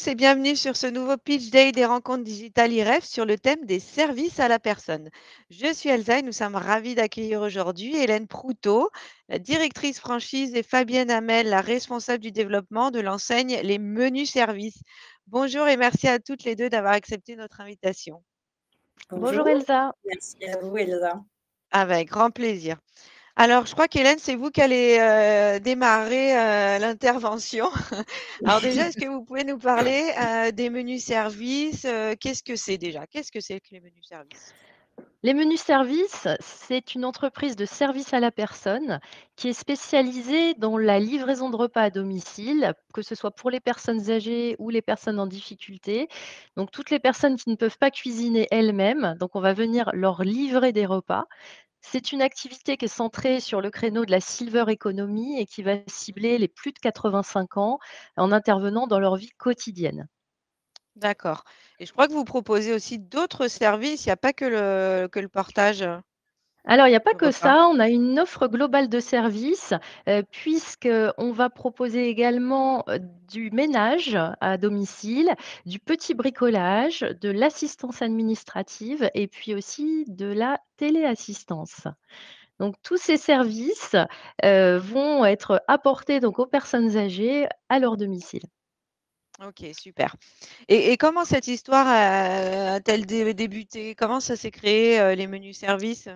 tous et bienvenue sur ce nouveau Pitch Day des rencontres digitales IREF sur le thème des services à la personne. Je suis Elsa et nous sommes ravis d'accueillir aujourd'hui Hélène Proutot, la directrice franchise, et Fabienne Hamel, la responsable du développement de l'enseigne Les Menus Services. Bonjour et merci à toutes les deux d'avoir accepté notre invitation. Bonjour Bonjour, Elsa. merci à vous Elsa. Avec grand plaisir. Alors, je crois qu'Hélène, c'est vous qui allez démarrer l'intervention. Alors déjà, est-ce que vous pouvez nous parler des menus services? Qu'est-ce que c'est déjà? Qu'est-ce que c'est que les menus services? Les menus services, c'est une entreprise de service à la personne qui est spécialisée dans la livraison de repas à domicile, que ce soit pour les personnes âgées ou les personnes en difficulté. Donc toutes les personnes qui ne peuvent pas cuisiner elles-mêmes, donc on va venir leur livrer des repas. C'est une activité qui est centrée sur le créneau de la silver economy et qui va cibler les plus de 85 ans en intervenant dans leur vie quotidienne. D'accord. Et je crois que vous proposez aussi d'autres services. Il n'y a pas que le portage Alors, il n'y a pas de que repas. ça, on a une offre globale de services, puisqu'on va proposer également, du ménage à domicile, du petit bricolage, de l'assistance administrative et puis aussi de la téléassistance. Donc tous ces services, vont être apportés donc aux personnes âgées à leur domicile. Ok, super. Et comment cette histoire a-t-elle débuté? Comment ça s'est créé, les menus services?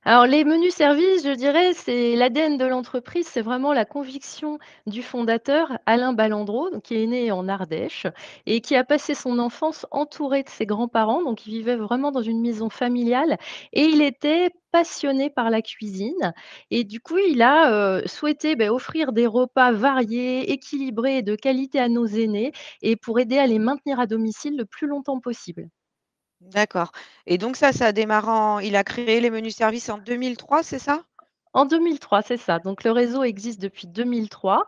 Alors les menus services, je dirais, c'est l'ADN de l'entreprise, c'est vraiment la conviction du fondateur, Alain Ballandreau, donc qui est né en Ardèche et qui a passé son enfance entouré de ses grands-parents. Donc il vivait vraiment dans une maison familiale et il était passionné par la cuisine et du coup, il a, souhaité, offrir des repas variés, équilibrés et de qualité à nos aînés et pour aider à les maintenir à domicile le plus longtemps possible. D'accord. Et donc ça a démarré il a créé les menus services en 2003, c'est ça? En 2003, c'est ça. Donc le réseau existe depuis 2003.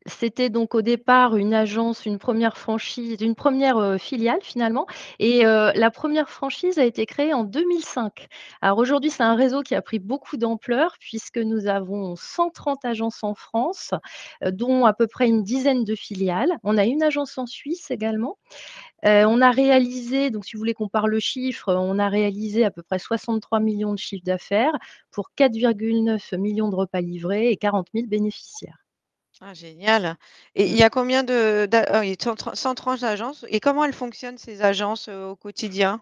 C'était donc au départ une agence, une première franchise, une première re filiale finalement et la première franchise a été créée en 2005. Alors aujourd'hui, c'est un réseau qui a pris beaucoup d'ampleur puisque nous avons 130 agences en France, dont à peu près une dizaine de filiales. On a une agence en Suisse également. On a réalisé, donc si vous voulez qu'on parle chiffres, on a réalisé à peu près 63 millions de chiffre d'affaires pour 4,9 millions de repas livrés et 40 000 bénéficiaires. Ah génial. Et il Mmh. y a combien oui, 130 agences et comment elles fonctionnent ces agences, au quotidien?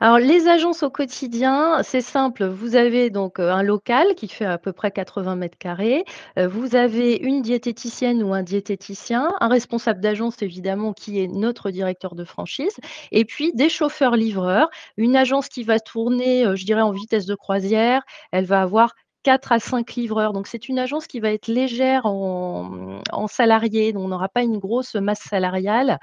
Alors les agences au quotidien, c'est simple, vous avez donc, un local qui fait à peu près 80 carrés. Vous avez une diététicienne ou un diététicien, un responsable d'agence évidemment qui est notre directeur de franchise et puis des chauffeurs-livreurs. Une agence qui va tourner, je dirais en vitesse de croisière, elle va avoir 4 à 5 livreurs. Donc c'est une agence qui va être légère en salariés, donc on n'aura pas une grosse masse salariale.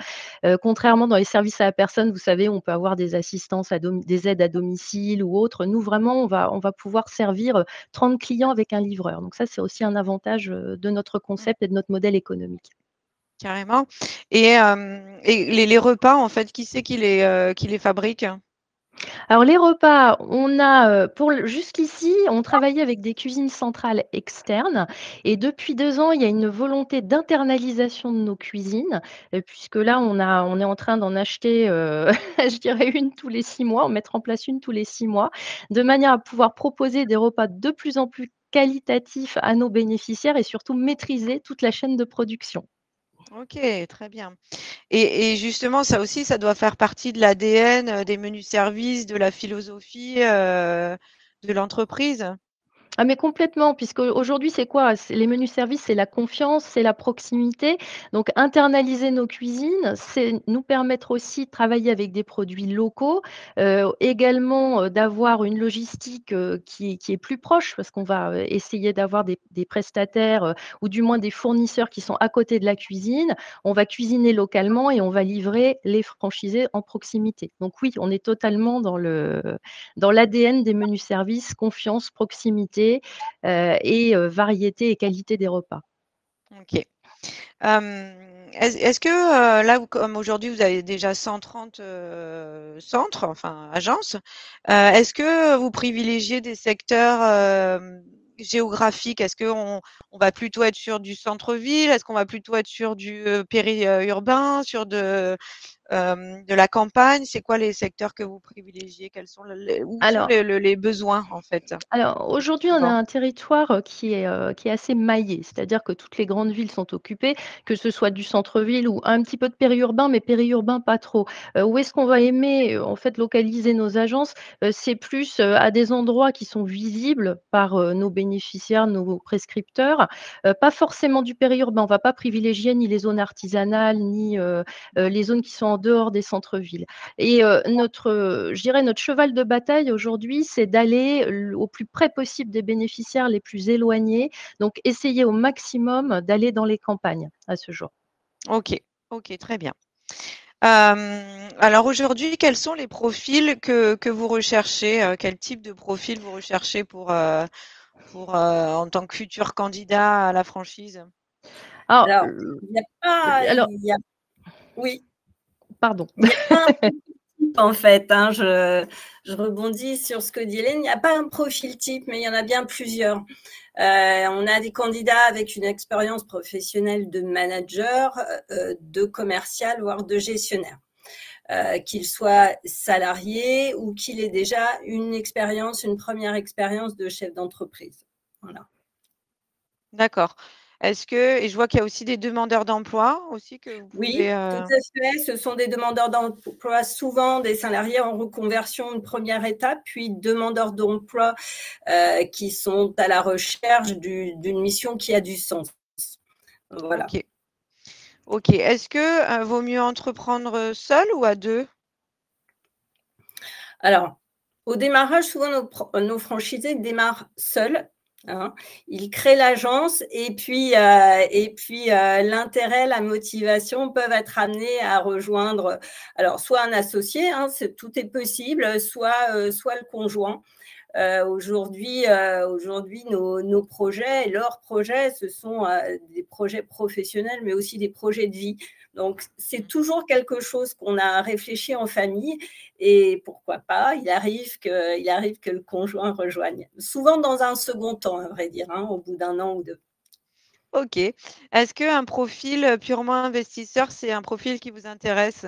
Contrairement dans les services à la personne, vous savez, on peut avoir des assistances à des aides à domicile ou autres. Nous, vraiment, on va pouvoir servir, 30 clients avec un livreur. Donc ça, c'est aussi un avantage, de notre Mmh, concept et de notre modèle économique. carrément. Et les repas en fait, qui c'est qui les fabrique? Alors les repas, on a, pour le jusqu'ici, on travaillait avec des cuisines centrales externes et depuis 2 ans, il y a une volonté d'internalisation de nos cuisines, puisque là, on est en train d'en acheter, je dirais une tous les 6 mois, en mettre en place une tous les 6 mois, de manière à pouvoir proposer des repas de plus en plus qualitatifs à nos bénéficiaires et surtout maîtriser toute la chaîne de production. OK, très bien. Et justement, ça aussi, ça doit faire partie de l'ADN, des menus services, de la philosophie, de l'entreprise? Ah mais complètement, puisque aujourd'hui c'est quoi? C'est les menus services, c'est la confiance, c'est la proximité. Donc internaliser nos cuisines, c'est nous permettre aussi de travailler avec des produits locaux, également, d'avoir une logistique, qui est plus proche parce qu'on va, essayer d'avoir des prestataires, ou du moins des fournisseurs qui sont à côté de la cuisine. On va cuisiner localement et on va livrer les franchisés en proximité. Donc oui, on est totalement dans l'ADN des menus services, confiance, proximité, et variété et qualité des repas. OK. Est-ce que, là, comme aujourd'hui, vous avez déjà 130 centres, enfin agences, est-ce que vous privilégiez des secteurs, géographique? Est-ce qu'on va plutôt être sur du centre-ville? Est-ce qu'on va plutôt être sur du urbain, sur de la campagne? C'est quoi les secteurs que vous privilégiez? Quels sont où sont Alors les besoins en fait, Alors aujourd'hui, on a souvent? un territoire, qui est assez maillé, c'est-à-dire que toutes les grandes villes sont occupées, que ce soit du centre-ville ou un petit peu de périurbain, mais périurbain pas trop. Où est-ce qu'on va aimer, en fait, localiser nos agences? C'est plus, à des endroits qui sont visibles par, nos bénéficiaires, nos prescripteurs, pas forcément du périurbain. On va pas privilégier ni les zones artisanales, ni, les zones qui sont en dehors des centres-villes. Et je dirais notre cheval de bataille aujourd'hui, c'est d'aller au plus près possible des bénéficiaires les plus éloignés, donc essayer au maximum d'aller dans les campagnes à ce jour. OK, OK, très bien. Alors aujourd'hui, quels sont les profils que vous recherchez? Quel type de profil vous recherchez en tant que futur candidat à la franchise? Alors, Alors, il n'y a pas alors il y a oui, pardon. il n'y a pas un profil type en fait, hein. Je rebondis sur ce que dit Hélène. Il n'y a pas un profil type, mais il y en a bien plusieurs. On a des candidats avec une expérience professionnelle de manager, de commercial, voire de gestionnaire. Qu'il soit salarié ou qu'il ait déjà une première expérience de chef d'entreprise. Voilà. D'accord. Et je vois qu'il y a aussi des demandeurs d'emploi aussi que vous Oui, pouvez, tout à fait. Ce sont des demandeurs d'emploi, souvent des salariés en reconversion, une première étape, puis demandeurs d'emploi qui sont à la recherche d'une mission qui a du sens. Voilà. OK. OK. Est-ce que, vaut mieux entreprendre, seul ou à 2? Alors, au démarrage, souvent nos franchisés démarrent seuls. Hein. Ils créent l'agence et puis l'intérêt, la motivation peuvent être amenés à rejoindre. Alors, soit un associé, hein, tout est possible, soit le conjoint. Aujourd'hui, nos projets, leurs projets, ce sont des projets professionnels, mais aussi des projets de vie. Donc, c'est toujours quelque chose qu'on a réfléchi en famille et pourquoi pas, il arrive que le conjoint rejoigne. Souvent dans un second temps, à vrai dire, hein, au bout d'un an ou deux. OK. Est-ce qu'un profil, purement investisseur, c'est un profil qui vous intéresse?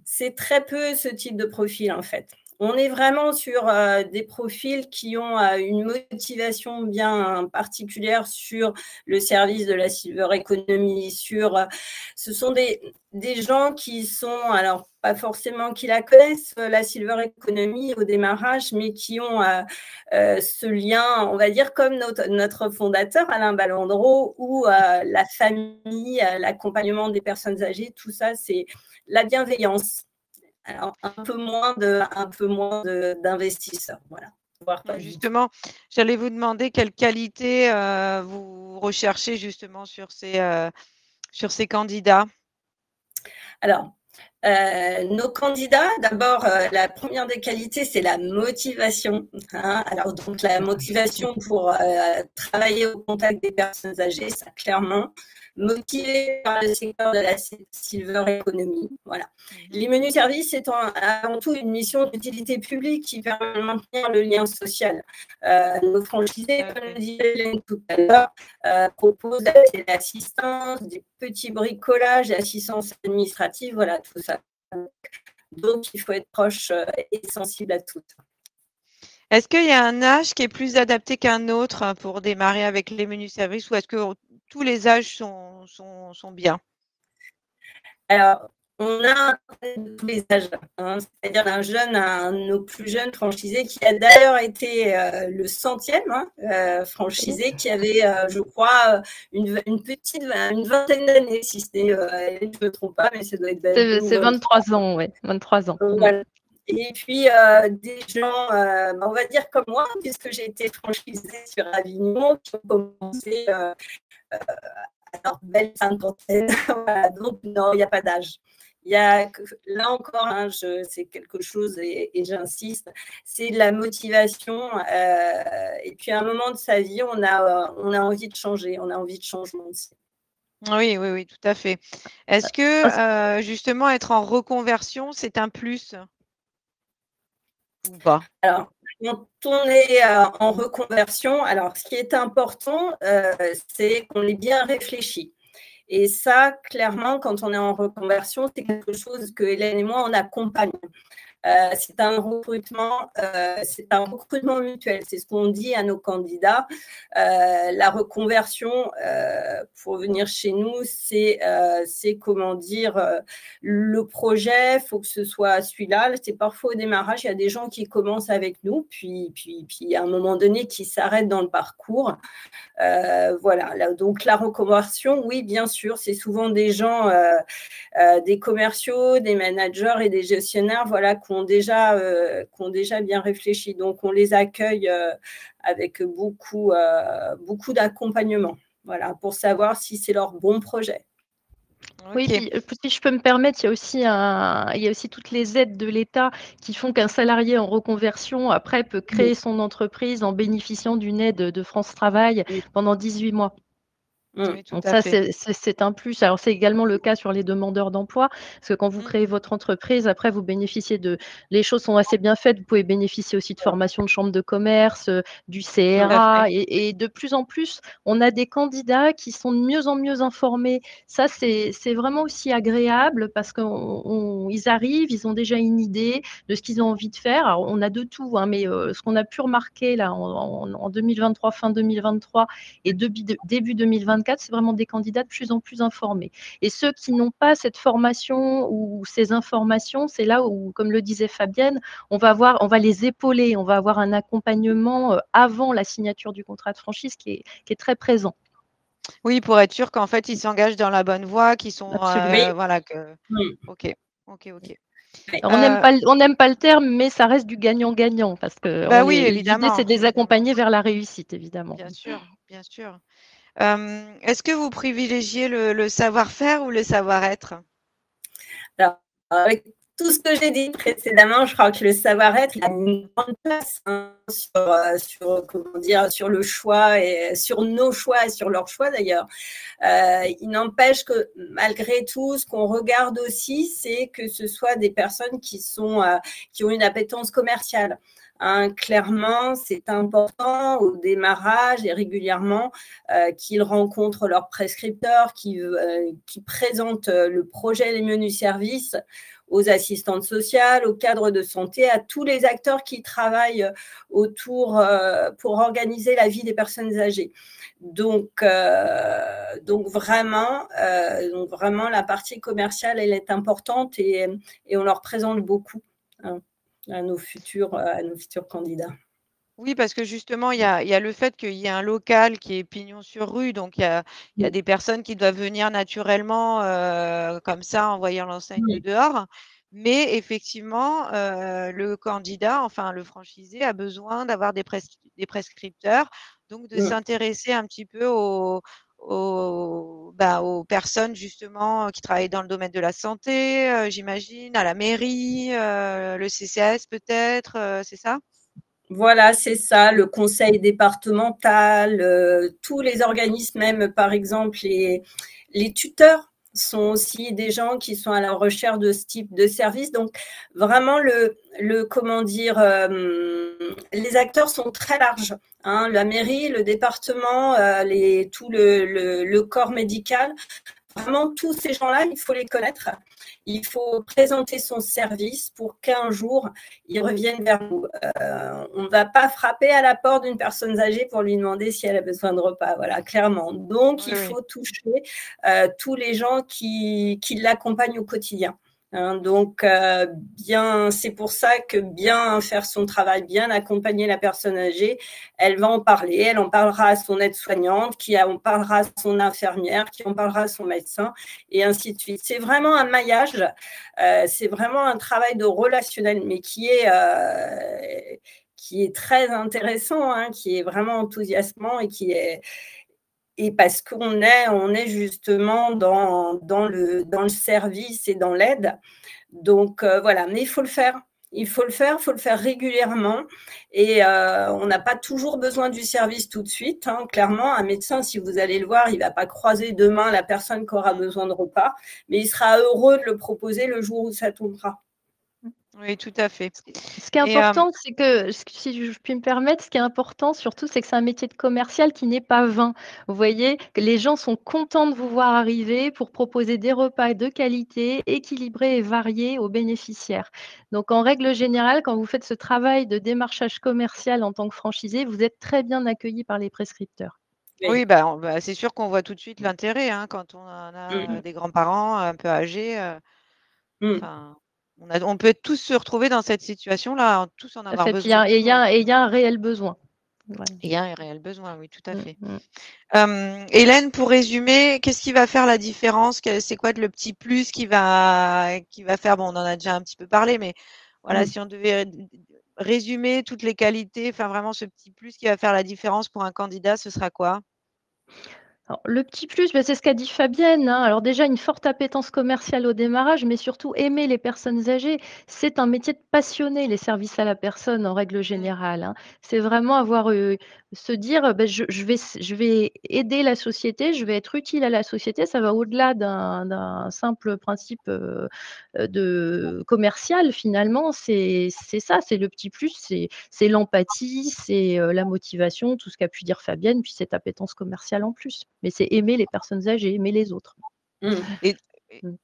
C'est très peu ce type de profil, en fait. On est vraiment sur des profils qui ont une motivation bien particulière sur le service de la silver economy. Ce sont des gens qui sont, alors pas forcément qui la connaissent, la silver economy au démarrage, mais qui ont ce lien, on va dire comme notre fondateur Alain Ballandreau, où la famille, l'accompagnement des personnes âgées, tout ça, c'est la bienveillance. Alors, d'investisseurs, voilà, voire pas du tout. Justement, j'allais vous demander quelles qualités, vous recherchez justement sur ces candidats? Alors, nos candidats, d'abord, la première des qualités, c'est la motivation. Hein. Alors, donc, la motivation pour travailler au contact des personnes âgées, ça clairement. Motivés par le secteur de la silver economy. Voilà. Les menus services étant avant tout une mission d'utilité publique qui permet de maintenir le lien social. Nos franchisés, comme le disait Hélène tout à l'heure, proposent de l'assistance, des petits bricolages, l'assistance administrative, voilà, tout ça. Donc, il faut être proche et sensible à tout. Est-ce qu'il y a un âge qui est plus adapté qu'un autre pour démarrer avec les menus services ou est-ce que tous les âges sont bien? Alors, on a tous les âges, hein, c'est-à-dire un de nos plus jeunes franchisés qui a d'ailleurs été le 100e franchisé, qui avait, je crois, une vingtaine d'années, si je ne me trompe pas, mais ça doit être C'est 23 ans, ouais, 23 ans. Voilà. Et puis, des gens, on va dire comme moi, puisque j'ai été franchisée sur Avignon, qui ont commencé à leur belle cinquantaine. Voilà. Donc, non, il n'y a pas d'âge. Là encore, hein, c'est quelque chose, et j'insiste, c'est de la motivation. Et puis, à un moment de sa vie, on a envie de changer, on a envie de changement aussi. Oui, oui, oui, tout à fait. Est-ce que, justement être en reconversion, c'est un plus? Ou pas? Alors, Quand on est en reconversion, alors ce qui est important, c'est qu'on ait bien réfléchi. Et ça, clairement, quand on est en reconversion, c'est quelque chose que Hélène et moi, on accompagne. C'est un recrutement mutuel. C'est ce qu'on dit à nos candidats. La reconversion, pour venir chez nous, c'est comment dire, le projet, il faut que ce soit celui-là. C'est parfois au démarrage, il y a des gens qui commencent avec nous, puis à un moment donné, qui s'arrêtent dans le parcours. Voilà, donc la reconversion, oui, bien sûr, c'est souvent des gens, des commerciaux, des managers et des gestionnaires, voilà, qui ont déjà bien réfléchi. Donc, on les accueille avec beaucoup d'accompagnement, voilà, pour savoir si c'est leur bon projet. Oui, OK. puis, si je peux me permettre, il y a aussi toutes les aides de l'État qui font qu'un salarié en reconversion, après, peut créer son entreprise en bénéficiant d'une aide de France Travail pendant 18 mois. Mmh. Oui, tout Donc à ça, fait. c'est un plus. Alors, c'est également le cas sur les demandeurs d'emploi, parce que quand vous Mmh. créez votre entreprise, après, vous bénéficiez de les choses sont assez bien faites. Vous pouvez bénéficier aussi de formations de chambre de commerce, du Tout à fait. CRA et de plus en plus, on a des candidats qui sont de mieux en mieux informés. Ça, c'est vraiment aussi agréable parce qu'ils arrivent, ils ont déjà une idée de ce qu'ils ont envie de faire. Alors, on a de tout, hein, mais ce qu'on a pu remarquer là en 2023, fin 2023 et début 2024, c'est vraiment des candidats de plus en plus informés. Et ceux qui n'ont pas cette formation ou ces informations, c'est là où, comme le disait Fabienne, on va les épauler, on va avoir un accompagnement avant la signature du contrat de franchise qui est très présent. Oui, pour être sûr qu'en fait, ils s'engagent dans la bonne voie, qu'ils sont, Absolument. Oui. voilà que Mmh. OK. OK, OK. Oui. Alors, Heu, on n'aime pas le terme, mais ça reste du gagnant-gagnant parce que bah, oui, l'idée, c'est évidemment, de les évidemment. accompagner vers la réussite, évidemment. Bien sûr, bien sûr. Est-ce que vous privilégiez le savoir-faire ou le savoir-être? Alors, avec tout ce que j'ai dit précédemment, je crois que le savoir-être, il a une grande place hein, comment dire, sur le choix et sur nos choix et sur leurs choix d'ailleurs. Il n'empêche que malgré tout, ce qu'on regarde aussi, c'est que ce soit des personnes qui ont une appétence commerciale. Hein, clairement, c'est important au démarrage et régulièrement qu'ils rencontrent leurs prescripteurs, qui présentent le projet les menus services aux assistantes sociales, aux cadres de santé, à tous les acteurs qui travaillent autour pour organiser la vie des personnes âgées. Donc vraiment, la partie commerciale, elle est importante et on leur présente beaucoup hein, à nos futurs candidats. Oui, parce que justement, il y a le fait qu'il y ait un local qui est pignon sur rue, donc il y a des personnes qui doivent venir naturellement, comme ça, en voyant l'enseigne de Oui, dehors. Mais effectivement, le candidat, enfin le franchisé a besoin d'avoir des prescripteurs, donc de oui. s'intéresser un petit peu aux personnes justement, qui travaillent dans le domaine de la santé, j'imagine, à la mairie, le CCAS peut-être, c'est ça? Voilà, c'est ça, le conseil départemental, tous les organismes, même par exemple les tuteurs sont aussi des gens qui sont à la recherche de ce type de service. Donc vraiment comment dire, les acteurs sont très larges. Hein, la mairie, le département, tout le corps médical. Vraiment, tous ces gens-là, il faut les connaître. Il faut présenter son service pour qu'un jour, ils reviennent vers nous. On ne va pas frapper à la porte d'une personne âgée pour lui demander si elle a besoin de repas. Voilà, clairement. Donc, Oui, il oui. faut toucher tous les gens qui l'accompagnent au quotidien. Hein, donc, c'est pour ça que bien faire son travail, bien accompagner la personne âgée, elle va en parler, elle en parlera à son aide-soignante, qui en parlera à son infirmière, qui en parlera à son médecin, et ainsi de suite. C'est vraiment un maillage, c'est vraiment un travail de relationnel, mais qui est très intéressant, hein, qui est vraiment enthousiasmant et parce qu'on est justement dans le service et dans l'aide. Donc voilà, mais il faut le faire. Il faut le faire régulièrement et on n'a pas toujours besoin du service tout de suite. Hein. Clairement, un médecin, si vous allez le voir, il ne va pas croiser demain la personne qui aura besoin de repas, mais il sera heureux de le proposer le jour où ça tombera. Oui, tout à fait. Ce qui est Et important, c'est que si je puis me permettre, ce qui est important surtout, c'est que c'est un métier de commercial qui n'est pas vain. Vous voyez? Que les gens sont contents de vous voir arriver pour proposer des repas de qualité, équilibrés et variés aux bénéficiaires. Donc en règle générale, quand vous faites ce travail de démarchage commercial en tant que franchisé, vous êtes très bien accueillis par les prescripteurs. oui, Oui. bah, c'est sûr qu'on voit tout de suite Mmh. l'intérêt, hein, quand on en a Mmh. des grands-parents un peu âgés, Mmh. enfin, on peut tous se retrouver dans cette situation-là, tous en Tout à avoir fait. Puis besoin. il y a un réel besoin. Voilà. Il y a un réel besoin, oui, tout à Mmh fait. mh. Hélène, pour résumer, qu'est-ce qui va faire la différence? C'est quoi le petit plus qui va faire, bon, on en a déjà un petit peu parlé, mais voilà, Mmh. si on devait résumer toutes les qualités, enfin vraiment ce petit plus qui va faire la différence pour un candidat, ce sera quoi? Alors, le petit plus, bah, c'est ce qu'a dit Fabienne, hein. Alors déjà, une forte appétence commerciale au démarrage, mais surtout aimer les personnes âgées. C'est un métier de passionné, les services à la personne en règle Mmh. générale, hein. C'est vraiment avoir, se dire, bah, je vais aider la société, je vais être utile à la société. Ça va au-delà d'un simple principe, de commercial finalement. C'est ça, c'est le petit plus, c'est l'empathie, c'est, la motivation, tout ce qu'a pu dire Fabienne, puis cette appétence commerciale en plus. Mais c'est aimer les personnes âgées, aimer les autres. Mmh. Et et Mmh.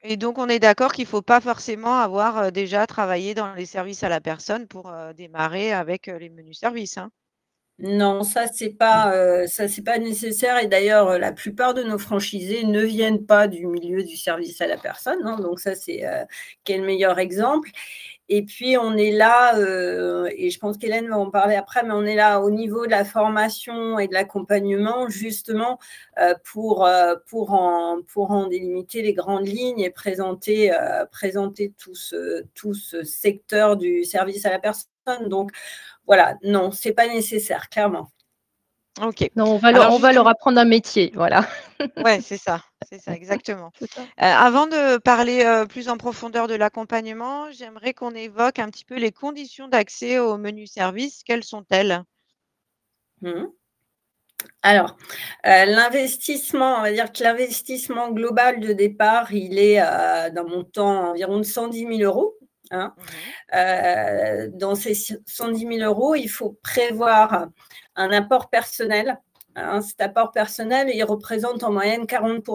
et donc on est d'accord qu'il faut pas forcément avoir, déjà travaillé dans les services à la personne pour, démarrer avec, les menus services, hein? Non, ça c'est pas nécessaire et d'ailleurs, la plupart de nos franchisés ne viennent pas du milieu du service à la personne, hein, donc ça c'est, quel meilleur exemple et puis on est là, et je pense qu'Hélène va en parler après, mais on est là au niveau de la formation et de l'accompagnement justement, pour en délimiter les grandes lignes et présenter tout ce secteur du service à la personne donc voilà, non, c'est pas nécessaire, clairement. OK. Non, Alors on va leur justement, apprendre un métier, voilà. ouais, c'est ça, exactement. C'est ça. Avant de parler, plus en profondeur de l'accompagnement, j'aimerais qu'on évoque un petit peu les conditions d'accès au menu service. Quelles sont-elles? Mmh. Alors, l'investissement, on va dire que l'investissement global de départ, il est, d'un montant environ de 110 000 €, hein. Mmh. Dans ces 110 000 €, il faut prévoir un apport personnel, hein. Cet apport personnel, il représente en moyenne 40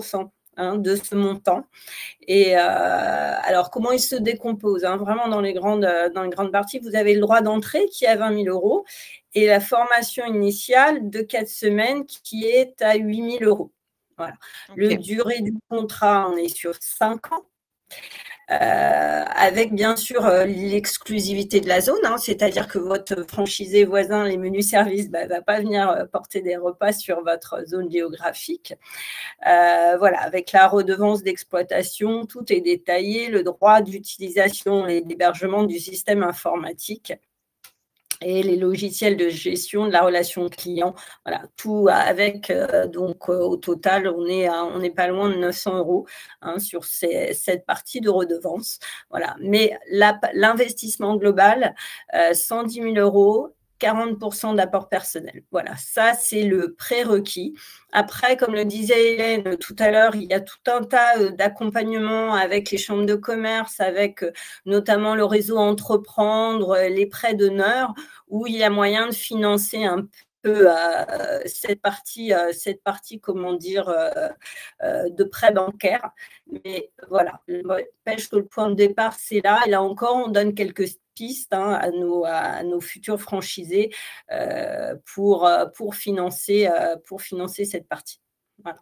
hein, de ce montant. Et alors, comment il se décompose hein, vraiment dans les grandes parties, vous avez le droit d'entrée qui est à 20 000 € et la formation initiale de 4 semaines qui est à 8 000 €. Voilà. Le OK. durée du contrat, on est sur 5 ans. Avec bien sûr l'exclusivité de la zone, hein, c'est-à-dire que votre franchisé voisin, les menus services, ne va pas venir porter des repas sur votre zone géographique. Voilà, avec la redevance d'exploitation, tout est détaillé, le droit d'utilisation et d'hébergement du système informatique et les logiciels de gestion de la relation client. Voilà, tout avec, donc au total, on n'est pas loin de 900 € hein, sur cette partie de redevance. Voilà, mais l'investissement global, 110 000 €, 40 d'apport personnel. Voilà, ça, c'est le prérequis. Après, comme le disait Hélène tout à l'heure, il y a tout un tas d'accompagnements avec les chambres de commerce, avec notamment le réseau Entreprendre, les prêts d'honneur, où il y a moyen de financer un peu cette partie, comment dire, de prêt bancaire. Mais voilà, n'empêche que le point de départ, c'est là. Et là encore, on donne quelques pistes hein, à nos futurs franchisés pour financer cette partie. Voilà,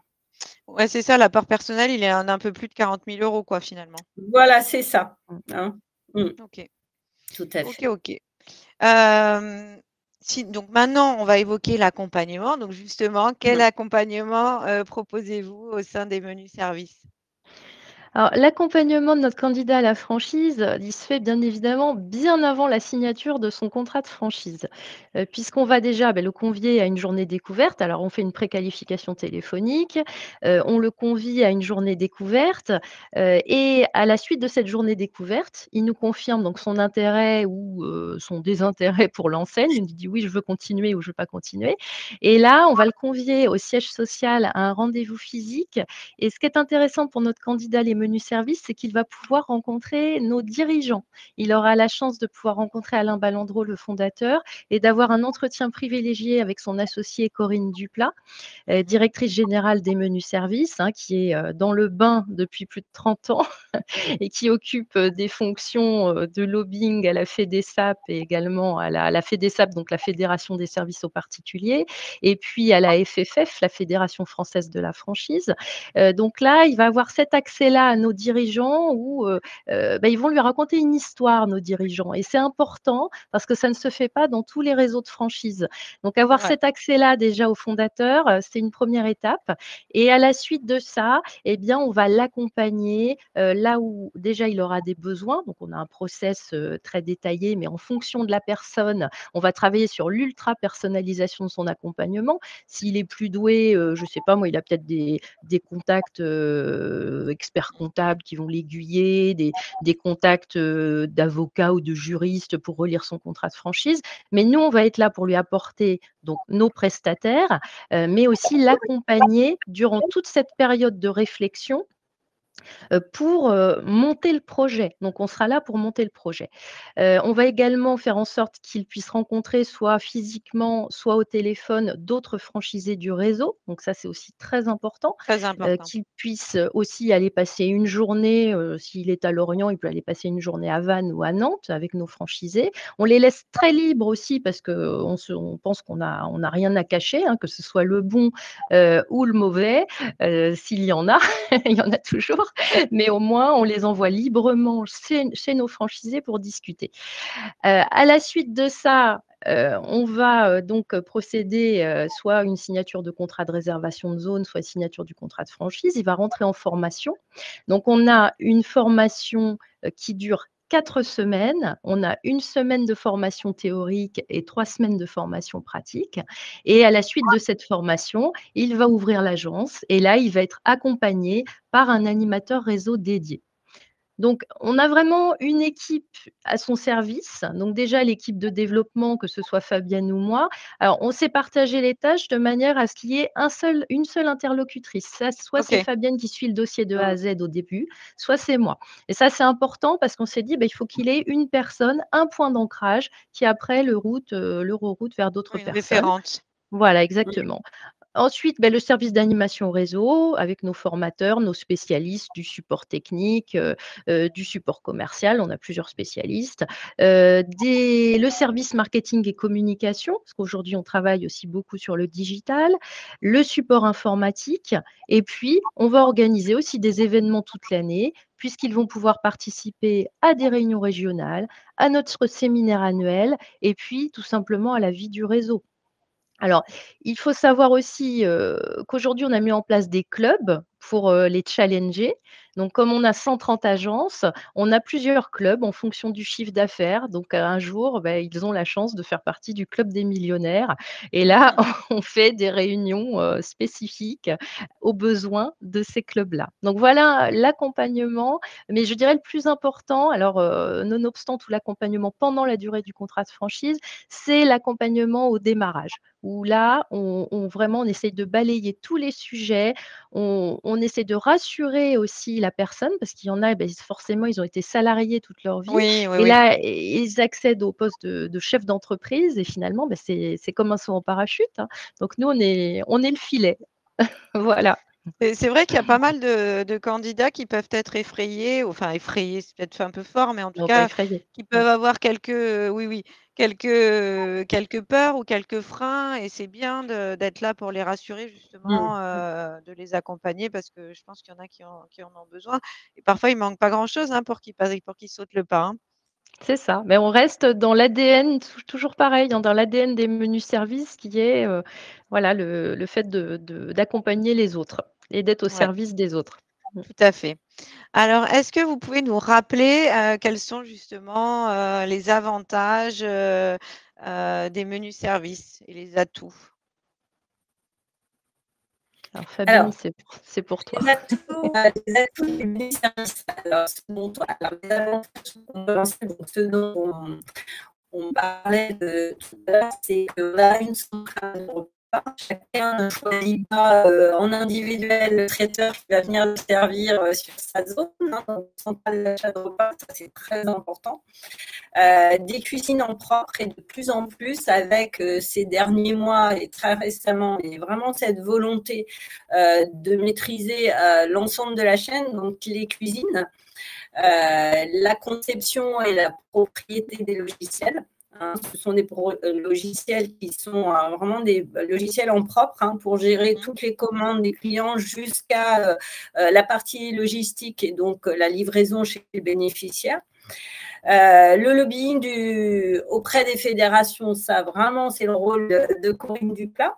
Ouais, c'est ça, l'apport personnel, il est à un peu plus de 40 000 € quoi, finalement. voilà c'est ça. Mmh. Hein. Mmh, OK. tout à OK, fait. OK. Hem, si donc maintenant, on va évoquer l'accompagnement. Donc justement, quel Mmh. accompagnement, proposez-vous au sein des menus services? Alors, l'accompagnement de notre candidat à la franchise, il se fait bien évidemment bien avant la signature de son contrat de franchise. Puisqu'on va déjà, le convier à une journée découverte. Alors, on fait une préqualification téléphonique, on le convie à une journée découverte, et à la suite de cette journée découverte, il nous confirme donc son intérêt ou, son désintérêt pour l'enseigne. Il nous dit: «Oui, je veux continuer» ou «Je veux pas continuer» et là, on va le convier au siège social à un rendez-vous physique et ce qui est intéressant pour notre candidat menus services, c'est qu'il va pouvoir rencontrer nos dirigeants. Il aura la chance de pouvoir rencontrer Alain Ballandreau, le fondateur, et d'avoir un entretien privilégié avec son associée Corinne Duplat, directrice générale des menus services, hein, qui est dans le bain depuis plus de 30 ans et qui occupe des fonctions de lobbying à la FEDESAP et également à la FEDESAP, donc la Fédération des services aux particuliers, et puis à la FFF, la Fédération française de la franchise. Donc là, il va avoir cet accès-là à nos dirigeants où ils vont lui raconter une histoire, nos dirigeants. Et c'est important parce que ça ne se fait pas dans tous les réseaux de franchise. Donc C'est avoir vrai. cet accès-là déjà au fondateur, c'est une première étape. Et à la suite de ça, eh bien, on va l'accompagner là où déjà il aura des besoins. Donc, on a un process très détaillé, mais en fonction de la personne, on va travailler sur l'ultra personnalisation de son accompagnement. S'il est plus doué, je ne sais pas moi, il a peut-être des contacts experts comptables qui vont l'aiguiller, des contacts d'avocats ou de juristes pour relire son contrat de franchise. Mais nous, on va être là pour lui apporter donc nos prestataires, mais aussi l'accompagner durant toute cette période de réflexion pour monter le projet. Donc, on sera là pour monter le projet. On va également faire en sorte qu'ils puissent rencontrer soit physiquement, soit au téléphone d'autres franchisés du réseau. Donc ça, c'est aussi très important, Très important. qu'ils puissent aussi aller passer une journée, s'il est à Lorient, il peut aller passer une journée à Vannes ou à Nantes avec nos franchisés. On les laisse très libres aussi parce qu'on pense qu'on a rien à cacher, hein, que ce soit le bon ou le mauvais, s'il y en a, il y en a toujours. Mais au moins, on les envoie librement chez nos franchisés pour discuter. À la suite de ça, on va donc procéder soit à une signature de contrat de réservation de zone, soit signature du contrat de franchise. Il va rentrer en formation. Donc, on a une formation qui dure 4 semaines. On a 1 semaine de formation théorique et 3 semaines de formation pratique. Et à la suite de cette formation, il va ouvrir l'agence et là, il va être accompagné par un animateur réseau dédié. Donc, on a vraiment une équipe à son service. Donc déjà, l'équipe de développement, que ce soit Fabienne ou moi, alors on s'est partagé les tâches de manière à ce qu'il y ait une seule interlocutrice. Ça, soit c'est OK. Fabienne qui suit le dossier de A à Z au début, soit c'est moi. Et ça, c'est important parce qu'on s'est dit, il faut qu'il ait une personne, un point d'ancrage qui après le reroute vers d'autres Oui, une personnes. référente. Voilà, exactement. Ensuite, le service d'animation réseau avec nos formateurs, nos spécialistes du support technique, du support commercial, on a plusieurs spécialistes, le service marketing et communication, parce qu'aujourd'hui on travaille aussi beaucoup sur le digital, le support informatique et puis on va organiser aussi des événements toute l'année puisqu'ils vont pouvoir participer à des réunions régionales, à notre séminaire annuel et puis tout simplement à la vie du réseau. Alors, il faut savoir aussi, qu'aujourd'hui, on a mis en place des clubs pour, les challenger. Donc comme on a 130 agences, on a plusieurs clubs en fonction du chiffre d'affaires. Donc, un jour, ils ont la chance de faire partie du club des millionnaires et là, Mmh. on fait des réunions, spécifiques aux besoins de ces clubs-là. Donc voilà l'accompagnement, mais je dirais le plus important, alors, nonobstant tout l'accompagnement pendant la durée du contrat de franchise, c'est l'accompagnement au démarrage où là, on essaye de balayer tous les sujets, on essaie de rassurer aussi la personne parce qu'il y en a, forcément, ils ont été salariés toute leur vie Oui, oui, et oui. là, ils accèdent au poste de chef d'entreprise et finalement, c'est comme un saut en parachute, hein. Donc nous, on est le filet. Voilà, C'est vrai qu'il y a pas mal de candidats qui peuvent être effrayés, enfin effrayés, c'est peut-être un peu fort, mais en tout on va pas cas, effrayer. qui Mmh. peuvent avoir quelques, oui, oui, quelques peurs ou quelques freins et c'est bien d'être là pour les rassurer Mmh. justement, de les accompagner parce que je pense qu'il y en a qui en ont besoin et parfois il manque pas grand-chose, hein, pour qu'ils sautent le pas, hein. C'est ça, mais on reste dans l'ADN, toujours pareil, hein, dans l'ADN des menus services qui est, voilà, le fait d'accompagner les autres et d'être au Ouais, service des autres. Mmh. tout à fait. Alors, est-ce que vous pouvez nous rappeler, quels sont justement, les avantages, des menus services et les atouts? Alors Fabienne, Alors, c'est pour toi. les atouts du mini-service, alors selon toi, alors les avantages, on peut lancer, donc ce dont on parlait de tout à l'heure, c'est qu'on a une centrale Chacun ne choisit pas en individuel le traiteur qui va venir le servir sur sa zone. Hein, donc, centrale d'achat de repas, ça c'est très important. Des cuisines en propre et de plus en plus avec ces derniers mois et très récemment, et vraiment cette volonté de maîtriser l'ensemble de la chaîne, donc les cuisines, la conception et la propriété des logiciels. Hein, ce sont des logiciels qui sont vraiment des logiciels en propre hein, pour gérer toutes les commandes des clients jusqu'à la partie logistique et donc la livraison chez les bénéficiaires. Le lobbying auprès des fédérations, ça vraiment c'est le rôle de Corinne Duplat.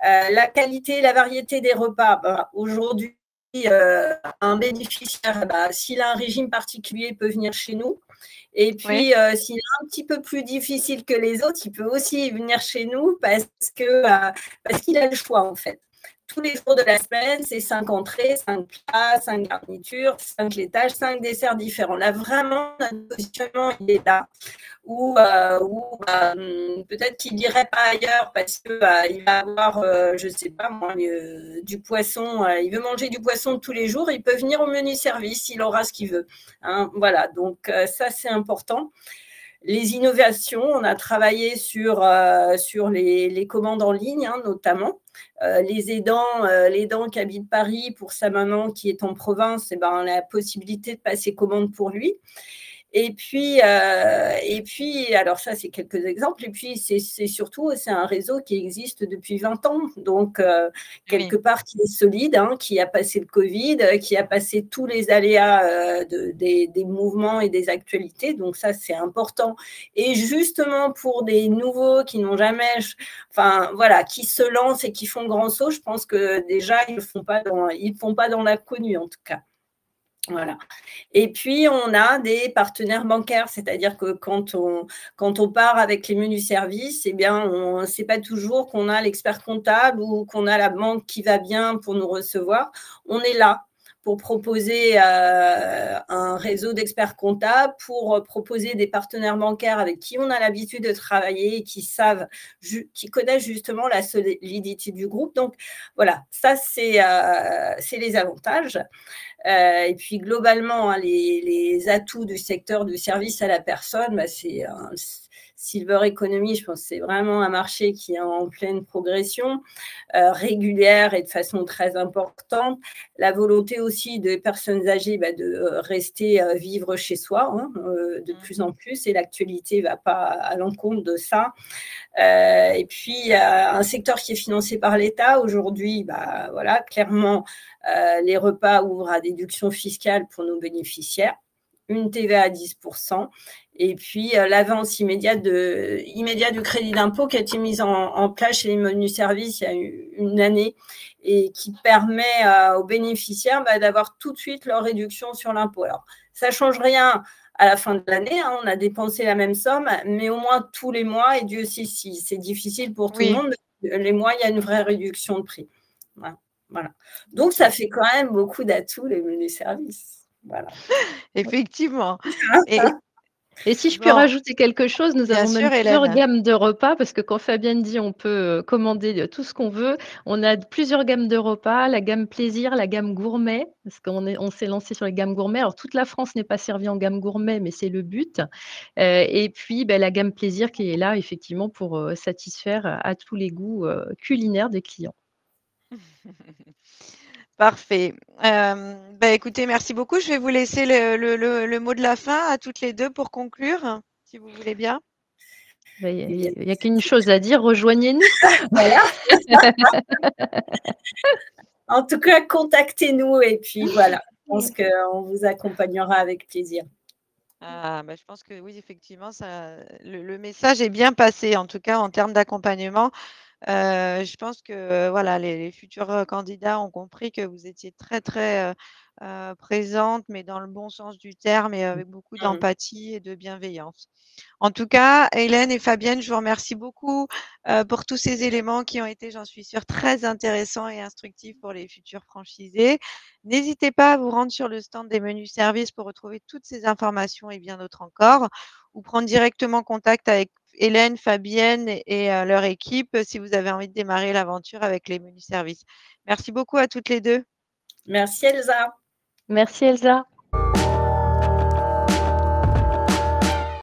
La qualité, la variété des repas, aujourd'hui, un bénéficiaire, s'il a un régime particulier, peut venir chez nous. Et puis, s'il est un petit peu plus difficile que les autres, il peut aussi venir chez nous parce qu'il a le choix, en fait. Tous les jours de la semaine, c'est 5 entrées, 5 plats, 5 garnitures, 5 laitages, 5 desserts différents. Là, vraiment, notre positionnement, il est là. Ou peut-être qu'il n'irait pas ailleurs parce qu'il va avoir, je ne sais pas moi, du poisson. Il veut manger du poisson tous les jours. Il peut venir au menu service, il aura ce qu'il veut. Hein, voilà, donc ça, c'est important. Les innovations, on a travaillé sur les commandes en ligne, hein, notamment. Les aidants qui habitent Paris pour sa maman qui est en province, on a la possibilité de passer commande pour lui. Et puis, alors ça, c'est quelques exemples. Et puis, c'est surtout, c'est un réseau qui existe depuis 20 ans. Donc, quelque part, qui est solide, hein, qui a passé le Covid, qui a passé tous les aléas des mouvements et des actualités. Donc, ça, c'est important. Et justement, pour des nouveaux qui n'ont jamais, enfin, voilà, qui se lancent et qui font grand saut, je pense que déjà, ils ne font pas dans l'inconnu, en tout cas. Voilà. Et puis, on a des partenaires bancaires, c'est-à-dire que quand on part avec les menus services, on ne sait pas toujours qu'on a l'expert comptable ou qu'on a la banque qui va bien pour nous recevoir. On est là pour proposer un réseau d'experts comptables, pour proposer des partenaires bancaires avec qui on a l'habitude de travailler, qui connaissent justement la solidité du groupe. Donc, voilà, ça, c'est les avantages. Et puis globalement, hein, les atouts du secteur du service à la personne, c'est un silver economy. Je pense que c'est vraiment un marché qui est en pleine progression, régulière et de façon très importante. La volonté aussi des personnes âgées de rester vivre chez soi, hein, de plus en plus, et l'actualité ne va pas à l'encontre de ça. Et puis, un secteur qui est financé par l'État aujourd'hui, voilà, clairement, les repas ouvrent à déduction fiscale pour nos bénéficiaires, une TVA à 10%, et puis l'avance immédiate du crédit d'impôt qui a été mise en place chez les menus services il y a une année et qui permet aux bénéficiaires d'avoir tout de suite leur réduction sur l'impôt. Alors, ça ne change rien à la fin de l'année, hein, on a dépensé la même somme, mais au moins tous les mois, et Dieu sait si c'est difficile pour tout le monde, les mois, il y a une vraie réduction de prix. Voilà. Donc, ça fait quand même beaucoup d'atouts, les menus services. Voilà. Effectivement. Et si je puis rajouter quelque chose, nous avons même plusieurs gammes de repas, parce que quand Fabienne dit on peut commander tout ce qu'on veut, on a plusieurs gammes de repas, la gamme plaisir, la gamme gourmet, parce qu'on s'est lancé sur les gammes gourmet. Alors toute la France n'est pas servie en gamme gourmet, mais c'est le but. Et puis la gamme plaisir qui est là effectivement pour satisfaire à tous les goûts culinaires des clients. Parfait. Écoutez, merci beaucoup. Je vais vous laisser le mot de la fin à toutes les deux pour conclure, si vous voulez bien. Il n'y a qu'une chose à dire, rejoignez-nous. Voilà. En tout cas, contactez-nous et puis voilà, je pense qu'on vous accompagnera avec plaisir. Je pense que oui, effectivement, le message est bien passé, en tout cas en termes d'accompagnement. Je pense que voilà, les futurs candidats ont compris que vous étiez très, très présente, mais dans le bon sens du terme et avec beaucoup d'empathie et de bienveillance. En tout cas, Hélène et Fabienne, je vous remercie beaucoup pour tous ces éléments qui ont été, j'en suis sûre, très intéressants et instructifs pour les futurs franchisés. N'hésitez pas à vous rendre sur le stand des menus services pour retrouver toutes ces informations et bien d'autres encore, ou prendre directement contact avec Hélène, Fabienne et leur équipe si vous avez envie de démarrer l'aventure avec les menus services. Merci beaucoup à toutes les deux. Merci Elsa. Merci Elsa.